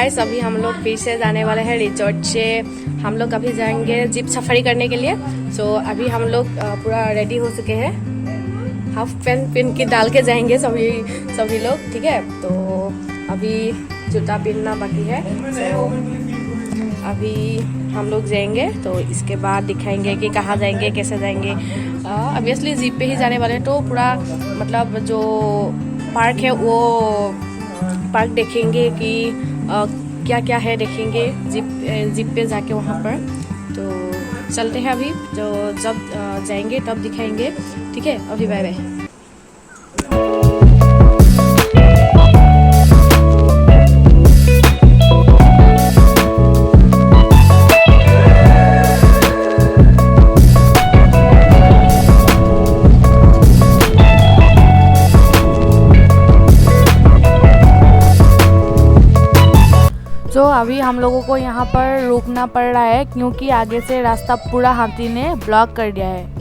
Guys अभी हम लोग फिर से जाने वाले हैं रिजॉर्ट से। हम लोग अभी जाएंगे जीप सफारी करने के लिए। सो अभी हम लोग पूरा रेडी हो चुके हैं। हाफ पैंट पहन के डाल के जाएंगे सभी लोग, ठीक है। तो अभी जूता पहनना बाकी है। सो अभी हम लोग जाएंगे तो इसके बाद दिखाएंगे कि कहाँ जाएंगे, कैसे जाएंगे। ऑब्वियसली जीप पे ही जाने वाले हैं, तो पूरा मतलब जो पार्क है वो पार्क देखेंगे कि क्या क्या है देखेंगे जीप पे जाके वहाँ पर। तो चलते हैं अभी, जो जब जाएंगे तब दिखाएंगे, ठीक है। अभी बाय बाय। तो अभी हम लोगों को यहाँ पर रुकना पड़ रहा है क्योंकि आगे से रास्ता पूरा हाथी ने ब्लॉक कर दिया है।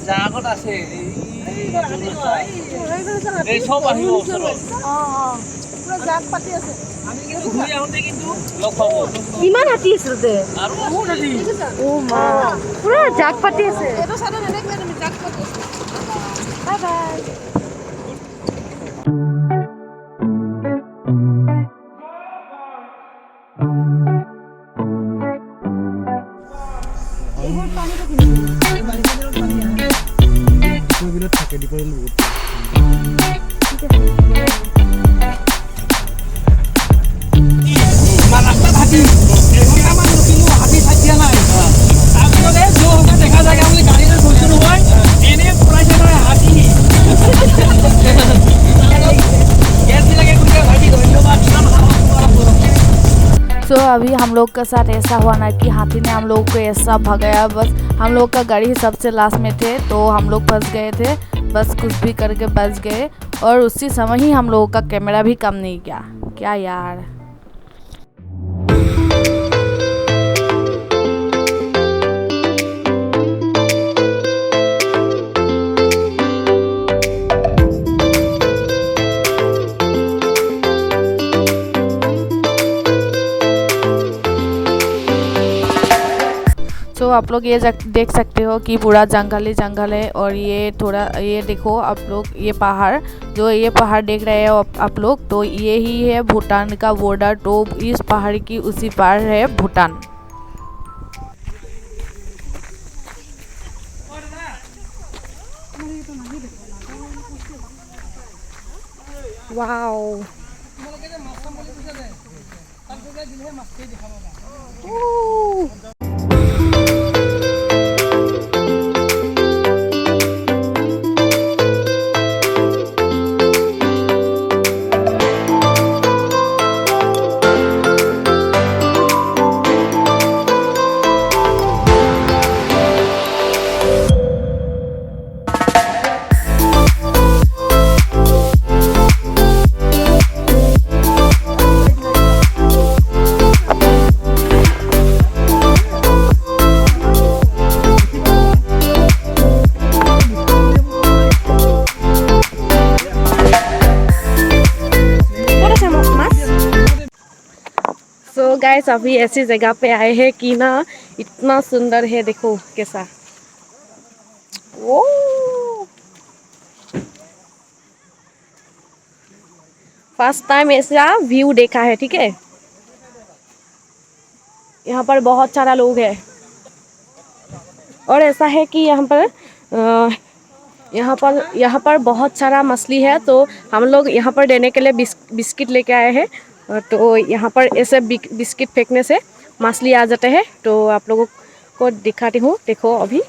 জাগত আছে এই সব আহিব ওচৰত পুৰা জাগ পাতি আছে। আমি কিন্তু ঘূৰি আহোঁতে কিন্তু লগ পাব। কিমান হাতী আছে তাতে? আৰু বহুত হাতী। ও মা, পুৰা জাগ পাতি আছে। এইটো চাইডে নেদেখিলে তুমি, জাগ পাতি আছে। Bye bye. तो अभी हम लोग के साथ ऐसा हुआ ना कि हाथी ने हम लोग को ऐसा भगाया। बस हम लोग का गाड़ी सबसे लास्ट में थे तो हम लोग फंस गए थे। बस कुछ भी करके बच गए और उसी समय ही हम लोगों का कैमरा भी काम नहीं किया। क्या यार। तो आप लोग ये देख सकते हो कि पूरा जंगल ही जंगल है। और ये थोड़ा ये देखो आप लोग, ये पहाड़, जो ये पहाड़ देख रहे हो आप लोग, तो ये ही है भूटान का बॉर्डर। तो इस पहाड़ की उसी पार है भूटान। वाओ। तो गाइस अभी ऐसी जगह पे आए हैं कि ना इतना सुंदर है, देखो कैसा। ओ फर्स्ट टाइम ऐसा व्यू देखा है, ठीक है। यहाँ पर बहुत सारा लोग है और ऐसा है कि यहाँ पर बहुत सारा मछली है। तो हम लोग यहाँ पर देने के लिए बिस्किट लेके आए हैं। तो यहाँ पर ऐसे बिस्किट फेंकने से मछली आ जाते हैं। तो आप लोगों को दिखाती हूँ, देखो अभी।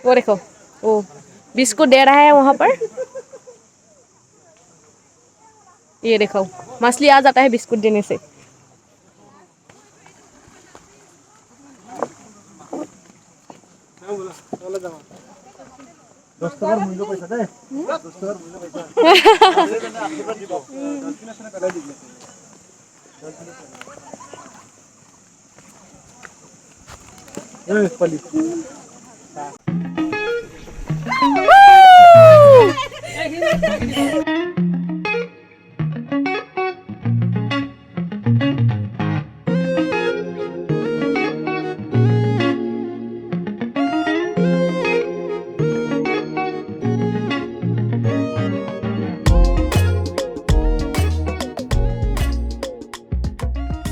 वो देखो, वो बिस्कुट दे रहा है वहाँ पर। ये देखो मछली आ जाता है बिस्कुट देने से।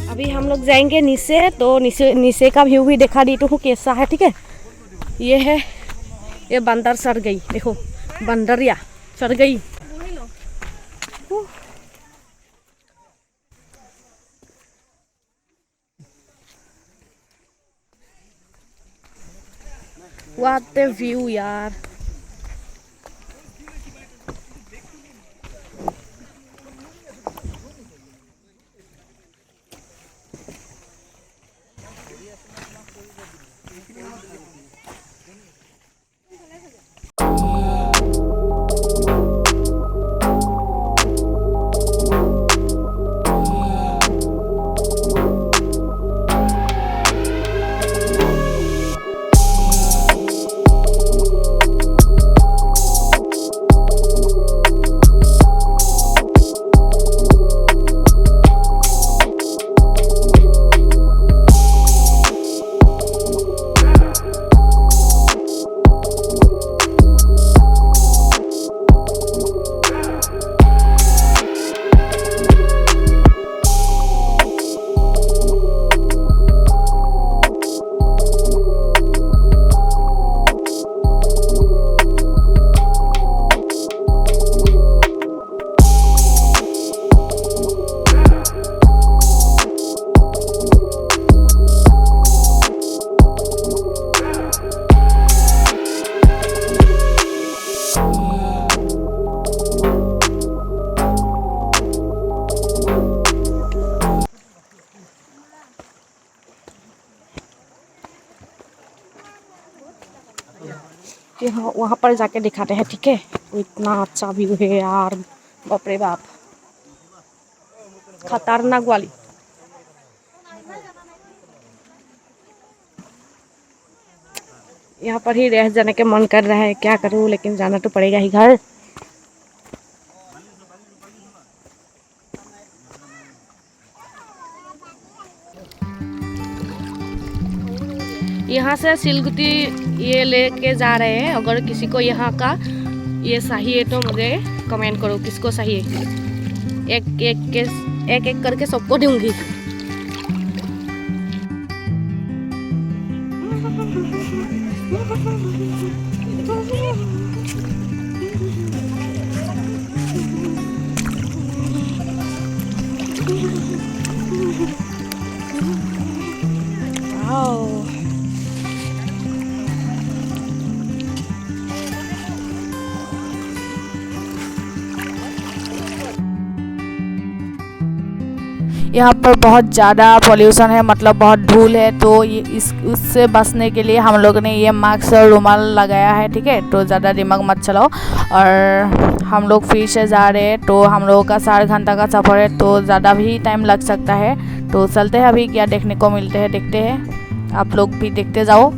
अभी हम लोग जाएंगे नीचे, तो नीचे का व्यू भी दिखा दी हूँ कैसा है, ठीक है। ये है, ये बंदर सड़ गई, देखो बंदरिया सड़ गई। What a view यार। यहाँ वहाँ पर जाके दिखाते हैं, ठीक है। इतना अच्छा व्यू है यार, बाप रे बाप, खतरनाक वाली। यहाँ पर ही रह जाने के मन कर रहा है, क्या करूँ, लेकिन जाना तो पड़ेगा ही घर। यहाँ से सिलगुटी ये लेके जा रहे हैं। अगर किसी को यहाँ का ये चाहिए तो मुझे कमेंट करो किसको चाहिए। एक एक करके सबको दूंगी। यहाँ पर बहुत ज़्यादा पॉल्यूशन है, मतलब बहुत धूल है, तो ये उससे बचने के लिए हम लोग ने ये मास्क और रुमाल लगाया है, ठीक है। तो ज़्यादा दिमाग मत चलाओ। और हम लोग फिर से जा रहे हैं, तो हम लोगों का 4 घंटा का सफ़र है, तो ज़्यादा भी टाइम लग सकता है। तो चलते हैं, अभी क्या देखने को मिलते हैं देखते हैं, आप लोग भी देखते जाओ।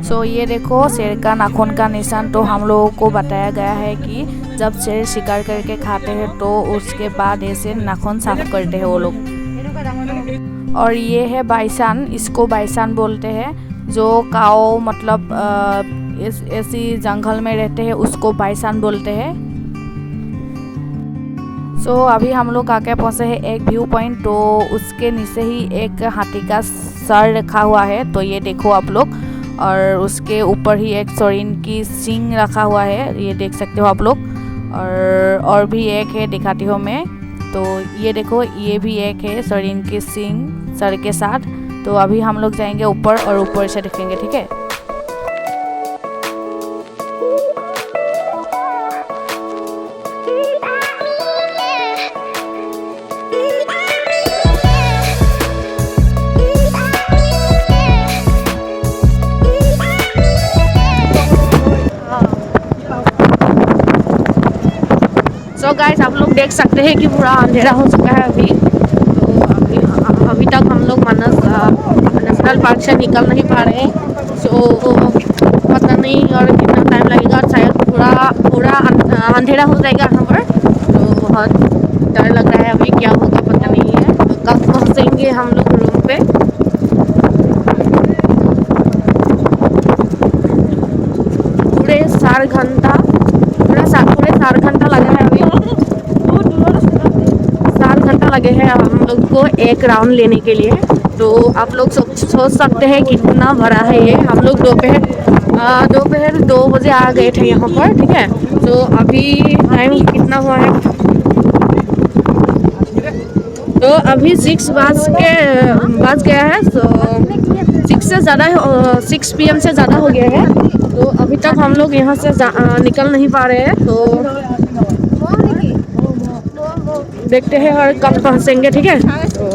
सो ये देखो शेर का नाखून का निशान। तो हम लोगों को बताया गया है कि जब शेर शिकार करके खाते हैं तो उसके बाद ऐसे नाखून साफ करते हैं वो लोग। और ये है बाइसान, इसको बाइसान बोलते हैं। जो काऊ मतलब ऐसी जंगल में रहते हैं उसको बाइसान बोलते हैं। सो अभी हम लोग आके पहुँचे हैं एक व्यू पॉइंट। तो उसके नीचे ही एक हाथी का सर रखा हुआ है, तो ये देखो आप लोग। और उसके ऊपर ही एक सोरिन की सींग रखा हुआ है, ये देख सकते हो आप लोग। और भी एक है, दिखाती हूँ मैं। तो ये देखो, ये भी एक है सोरिन की सींग सर के साथ। तो अभी हम लोग जाएंगे ऊपर और ऊपर से देखेंगे, ठीक है। लोग देख सकते हैं कि पूरा अंधेरा हो चुका है अभी। तो अभी तक हम लोग मानस नेशनल पार्क से निकल नहीं पा रहे हैं। सो पता नहीं और कितना टाइम लगेगा, शायद पूरा अंधेरा हो जाएगा यहाँ पर। तो बहुत डर लग रहा है, अभी क्या होगा पता नहीं है। तो कब पहुँचेंगे हम लोग रूम पे। पूरे 4 घंटा लगा है अभी। 4 घंटा लगे हैं हम लोग को एक राउंड लेने के लिए। तो आप लोग सोच सकते हैं कितना बड़ा है ये। हम लोग दोपहर 2 बजे आ गए थे यहाँ पर, ठीक है। तो अभी टाइम कितना हुआ है, तो अभी 6 बज गया है। तो 6 PM से ज़्यादा हो गया है। तो अभी तक हम लोग यहाँ से निकल नहीं पा रहे हैं। तो देखते हैं और कब पहुँचेंगे, ठीक है। तो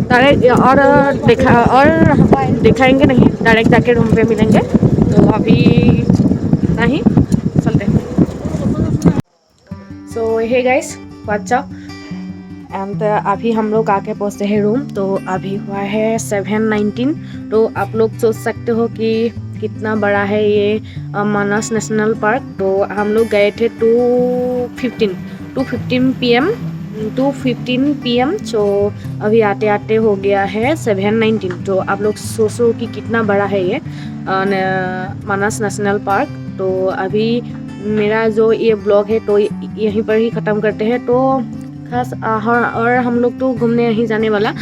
डायरेक्ट और दिखाएंगे नहीं, डायरेक्ट जाके रूम पे मिलेंगे। तो अभी नहीं चलते। सो हे गाइस, व्हाट्सअप एंड अभी हम लोग आके पहुँचते हैं रूम। तो अभी हुआ है 7:19। तो आप लोग सोच सकते हो कि कितना बड़ा है ये मानस नेशनल पार्क। तो हम लोग गए थे 2:15 PM। सो अभी आते आते हो गया है 7:19। तो आप लोग सोचो कि कितना बड़ा है ये मानस नेशनल पार्क। तो अभी मेरा जो ये ब्लॉग है तो यहीं पर ही ख़त्म करते हैं। तो खास और हम लोग तो घूमने नहीं जाने वाला,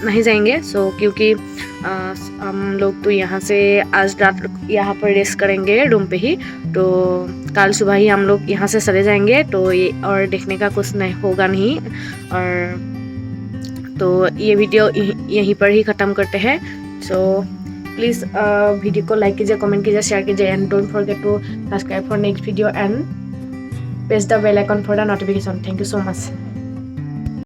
नहीं जाएंगे। सो क्योंकि हम लोग तो यहाँ से आज रात यहाँ पर रेस्ट करेंगे रूम पे ही। तो कल सुबह ही हम लोग यहाँ से चले जाएंगे। तो ये और देखने का कुछ नहीं होगा नहीं। और तो ये वीडियो यहीं पर ही ख़त्म करते हैं। सो प्लीज़ वीडियो को लाइक कीजिए, कमेंट कीजिए, शेयर कीजिए and don't forget to subscribe for next video and press the bell icon for the notification. Thank you so much.